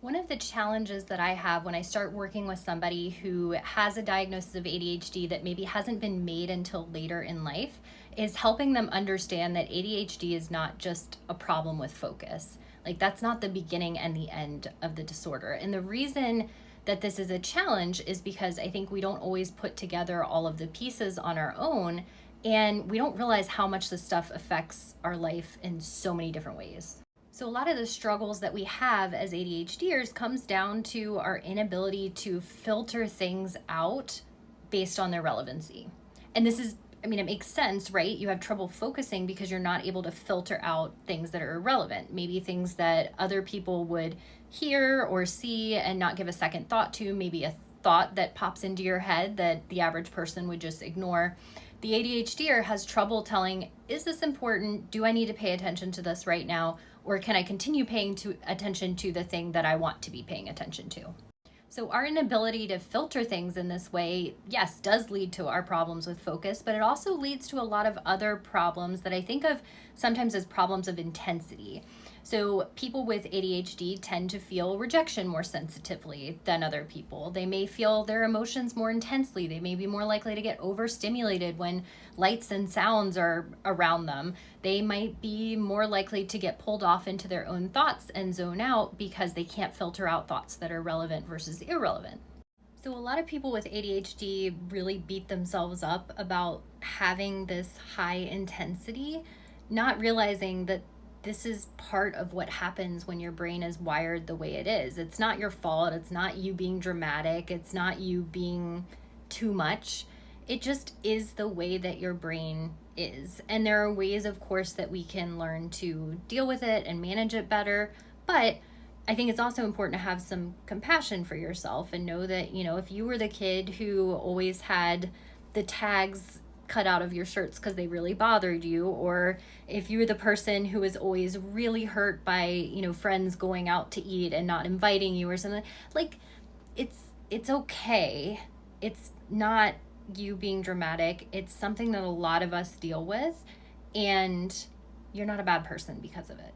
One of the challenges that I have when I start working with somebody who has a diagnosis of ADHD that maybe hasn't been made until later in life is helping them understand that ADHD is not just a problem with focus. Like, that's not the beginning and the end of the disorder. And the reason that this is a challenge is because I think we don't always put together all of the pieces on our own, and we don't realize how much this stuff affects our life in so many different ways. So, a lot of the struggles that we have as ADHDers comes down to our inability to filter things out based on their relevancy. And this is, I mean, it makes sense, right? You have trouble focusing because you're not able to filter out things that are irrelevant, maybe things that other people would hear or see and not give a second thought to, maybe a thought that pops into your head that the average person would just ignore. The ADHDer has trouble telling, is this important? Do I need to pay attention to this right now? Or can I continue paying attention to the thing that I want to be paying attention to? So, our inability to filter things in this way, yes, does lead to our problems with focus, but it also leads to a lot of other problems that I think of sometimes as problems of intensity. So, people with ADHD tend to feel rejection more sensitively than other people. They may feel their emotions more intensely. They may be more likely to get overstimulated when lights and sounds are around them. They might be more likely to get pulled off into their own thoughts and zone out because they can't filter out thoughts that are relevant versus irrelevant. So, a lot of people with ADHD really beat themselves up about having this high intensity, not realizing that this is part of what happens when your brain is wired the way it is. It's not your fault. It's not you being dramatic. It's not you being too much. It just is the way that your brain is. And there are ways, of course, that we can learn to deal with it and manage it better. But I think it's also important to have some compassion for yourself and know that, if you were the kid who always had the tags cut out of your shirts because they really bothered you, or if you were the person who was always really hurt by, friends going out to eat and not inviting you or something, like, it's okay. It's not you being dramatic. It's something that a lot of us deal with, and you're not a bad person because of it.